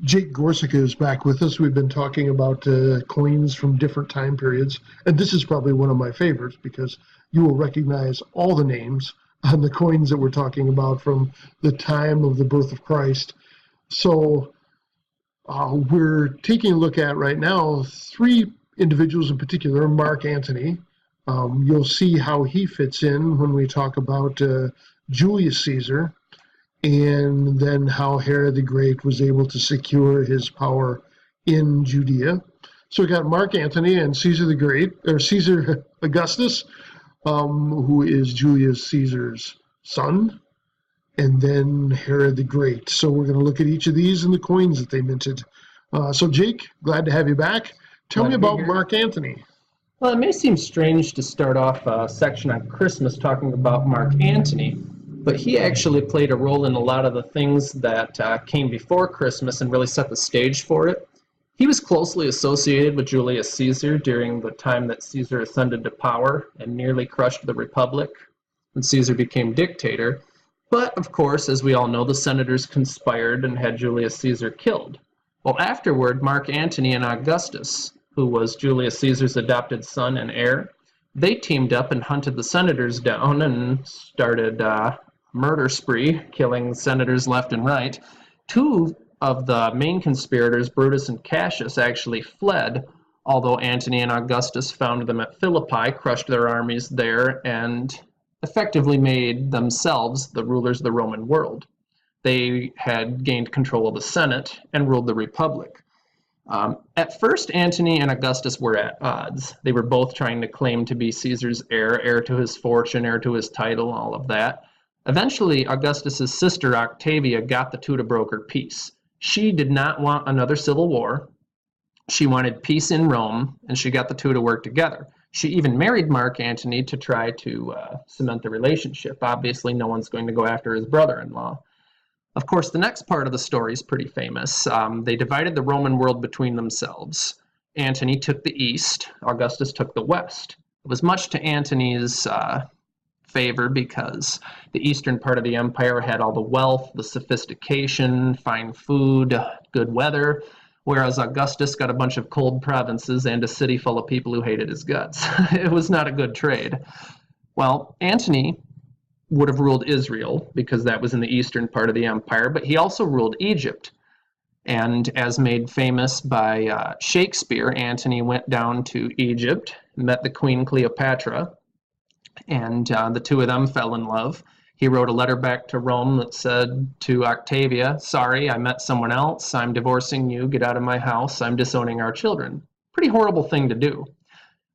Jake Gorsica is back with us. We've been talking about coins from different time periods, and this is probably one of my favorites because you will recognize all the names on the coins that we're talking about from the time of the birth of Christ. So we're taking a look at right now three individuals in particular. Mark Antony. You'll see how he fits in when we talk about Julius Caesar, and then how Herod the Great was able to secure his power in Judea. So we got Mark Antony and Caesar the Great, or Caesar Augustus, who is Julius Caesar's son, and then Herod the Great. So we're going to look at each of these and the coins that they minted. So Jake, glad to have you back. Tell me about Mark Antony. Well, it may seem strange to start off a section on Christmas talking about Mark Antony, but he actually played a role in a lot of the things that came before Christmas and really set the stage for it. He was closely associated with Julius Caesar during the time that Caesar ascended to power and nearly crushed the Republic when Caesar became dictator. But, of course, as we all know, the senators conspired and had Julius Caesar killed. Well, afterward, Mark Antony and Augustus, who was Julius Caesar's adopted son and heir, they teamed up and hunted the senators down and started a murder spree, killing senators left and right. Two of the main conspirators, Brutus and Cassius, actually fled, although Antony and Augustus found them at Philippi, crushed their armies there, and effectively made themselves the rulers of the Roman world. They had gained control of the Senate and ruled the Republic. At first, Antony and Augustus were at odds. They were both trying to claim to be Caesar's heir, heir to his fortune, heir to his title, all of that. Eventually, Augustus's sister Octavia got the two to broker peace. She did not want another civil war. She wanted peace in Rome, and she got the two to work together. She even married Mark Antony to try to cement the relationship. Obviously, no one's going to go after his brother-in-law. Of course, the next part of the story is pretty famous. They divided the Roman world between themselves. Antony took the east, Augustus took the west. It was much to Antony's favor because the eastern part of the empire had all the wealth, the sophistication, fine food, good weather, whereas Augustus got a bunch of cold provinces and a city full of people who hated his guts. It was not a good trade. Well, Antony would have ruled Israel because that was in the eastern part of the empire, but he also ruled Egypt. And as made famous by Shakespeare, Antony went down to Egypt, met the Queen Cleopatra, and the two of them fell in love. He wrote a letter back to Rome that said to Octavia, "Sorry, I met someone else. I'm divorcing you. Get out of my house. I'm disowning our children." Pretty horrible thing to do.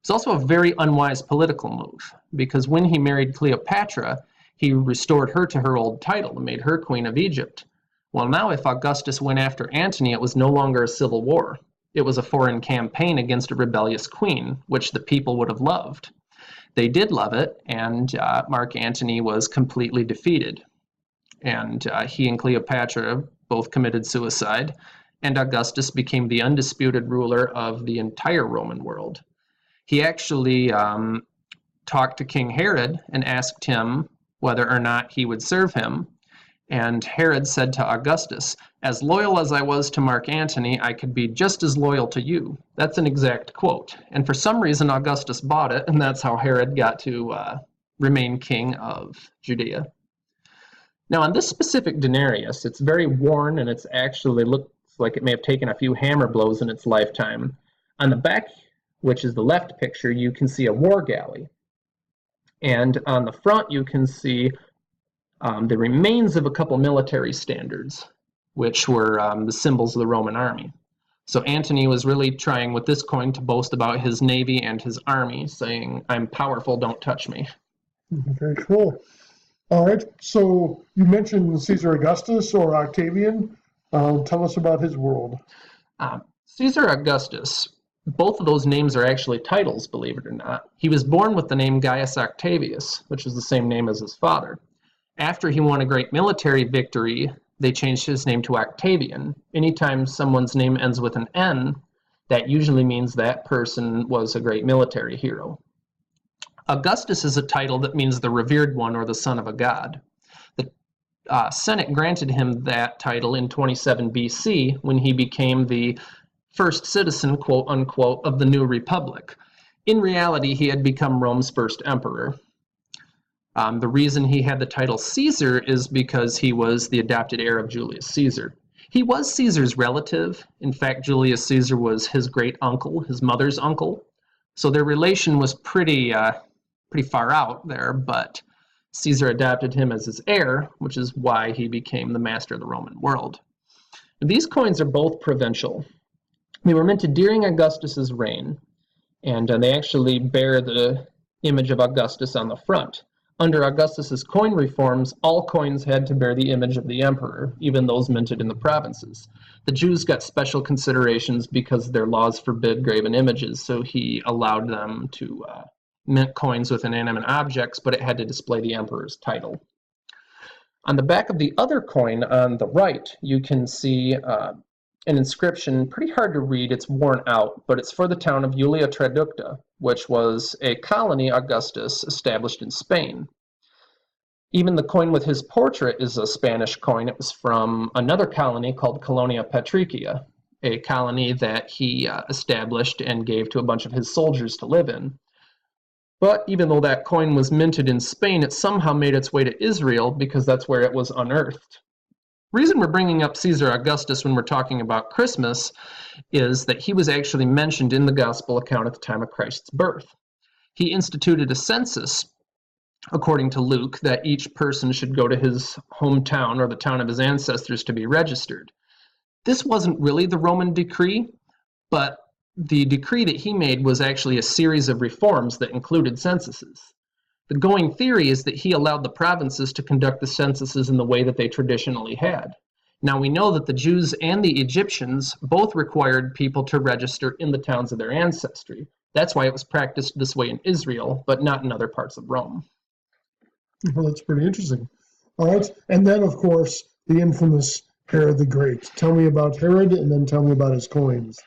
It's also a very unwise political move because when he married Cleopatra, he restored her to her old title and made her queen of Egypt. Well, now if Augustus went after Antony, it was no longer a civil war. It was a foreign campaign against a rebellious queen, which the people would have loved. They did love it, and Mark Antony was completely defeated. And he and Cleopatra both committed suicide, and Augustus became the undisputed ruler of the entire Roman world. He actually talked to King Herod and asked him whether or not he would serve him. And Herod said to Augustus, "As loyal as I was to Mark Antony, I could be just as loyal to you." That's an exact quote. And for some reason, Augustus bought it, and that's how Herod got to remain king of Judea. Now, on this specific denarius, it's very worn, and it's actually looks like it may have taken a few hammer blows in its lifetime. On the back, which is the left picture, you can see a war galley. And on the front, you can see the remains of a couple military standards, which were the symbols of the Roman army. So Antony was really trying with this coin to boast about his navy and his army, saying, "I'm powerful, don't touch me." Very cool. All right, so you mentioned Caesar Augustus or Octavian. Tell us about his world. Caesar Augustus, both of those names are actually titles, believe it or not. He was born with the name Gaius Octavius, which is the same name as his father. After he won a great military victory, they changed his name to Octavian. Anytime someone's name ends with an N, that usually means that person was a great military hero. Augustus is a title that means the revered one or the son of a god. Senate granted him that title in 27 BC when he became the first citizen, quote unquote, of the new republic. In reality, he had become Rome's first emperor. The reason he had the title Caesar is because he was the adopted heir of Julius Caesar. He was Caesar's relative. In fact, Julius Caesar was his great uncle, his mother's uncle. So their relation was pretty far out there, but Caesar adopted him as his heir, which is why he became the master of the Roman world. These coins are both provincial. They were minted during Augustus's reign, and they actually bear the image of Augustus on the front. Under Augustus's coin reforms, all coins had to bear the image of the emperor, even those minted in the provinces. The Jews got special considerations because their laws forbid graven images, so he allowed them to mint coins with inanimate objects, but it had to display the emperor's title. On the back of the other coin on the right, you can see an inscription, pretty hard to read, it's worn out, but it's for the town of Julia Traducta, which was a colony Augustus established in Spain. Even the coin with his portrait is a Spanish coin. It was from another colony called Colonia Patricia, a colony that he established and gave to a bunch of his soldiers to live in. But even though that coin was minted in Spain, it somehow made its way to Israel because that's where it was unearthed. The reason we're bringing up Caesar Augustus when we're talking about Christmas is that he was actually mentioned in the gospel account at the time of Christ's birth. He instituted a census, according to Luke, that each person should go to his hometown or the town of his ancestors to be registered. This wasn't really the Roman decree, but the decree that he made was actually a series of reforms that included censuses. The going theory is that he allowed the provinces to conduct the censuses in the way that they traditionally had. Now we know that the Jews and the Egyptians both required people to register in the towns of their ancestry. That's why it was practiced this way in Israel, but not in other parts of Rome. Well, that's pretty interesting. All right. And then, of course, the infamous Herod the Great. Tell me about Herod, and then tell me about his coins.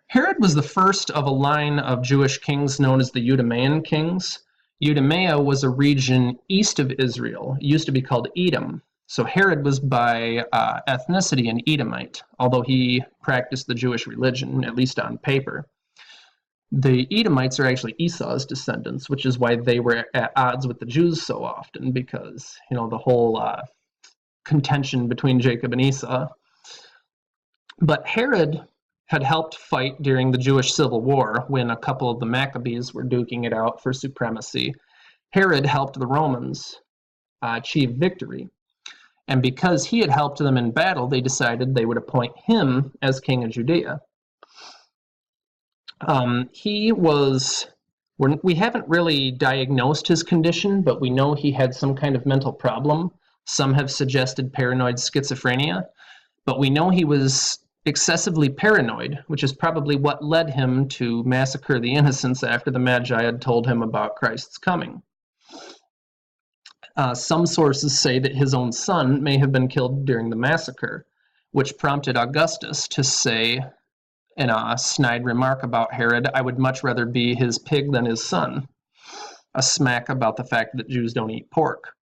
Herod was the first of a line of Jewish kings known as the Idumean kings. Idumea was a region east of Israel. It used to be called Edom. So Herod was by ethnicity an Edomite, although he practiced the Jewish religion, at least on paper. The Edomites are actually Esau's descendants, which is why they were at odds with the Jews so often, because, you know, the whole contention between Jacob and Esau. But Herod had helped fight during the Jewish Civil War when a couple of the Maccabees were duking it out for supremacy. Herod helped the Romans achieve victory. And because he had helped them in battle, they decided they would appoint him as king of Judea. We haven't really diagnosed his condition, but we know he had some kind of mental problem. Some have suggested paranoid schizophrenia, but we know he was excessively paranoid, which is probably what led him to massacre the innocents after the Magi had told him about Christ's coming. Some sources say that his own son may have been killed during the massacre, which prompted Augustus to say in a snide remark about Herod, "I would much rather be his pig than his son," a smack about the fact that Jews don't eat pork.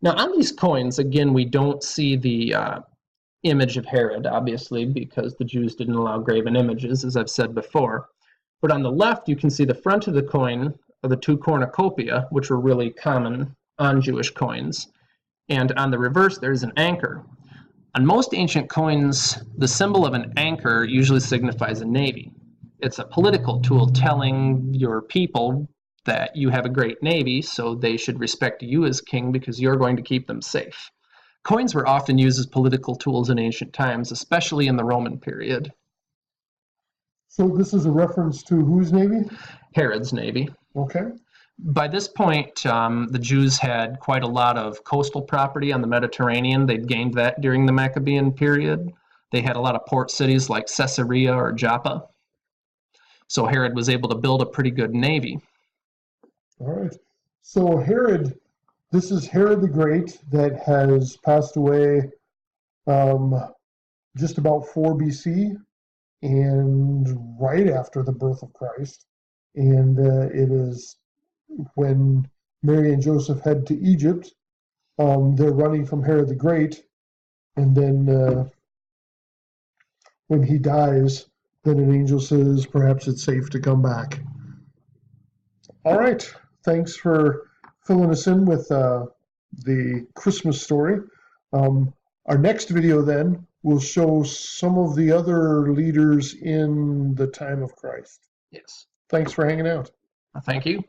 Now on these coins, again, we don't see the image of Herod, obviously, because the Jews didn't allow graven images, as I've said before. But on the left, you can see the front of the coin of the two cornucopia, which were really common on Jewish coins. And on the reverse, there's an anchor. On most ancient coins, the symbol of an anchor usually signifies a navy. It's a political tool telling your people that you have a great navy, so they should respect you as king because you're going to keep them safe. Coins were often used as political tools in ancient times, especially in the Roman period. So this is a reference to whose navy? Herod's navy. Okay. By this point, the Jews had quite a lot of coastal property on the Mediterranean. They'd gained that during the Maccabean period. They had a lot of port cities like Caesarea or Joppa. So Herod was able to build a pretty good navy. All right. So Herod, this is Herod the Great that has passed away just about 4 BC and right after the birth of Christ. And it is when Mary and Joseph head to Egypt they're running from Herod the Great, and then when he dies, then an angel says, perhaps it's safe to come back. All right. Thanks for filling us in with the Christmas story. Our next video then will show some of the other leaders in the time of Christ. Yes. Thanks for hanging out. Thank you.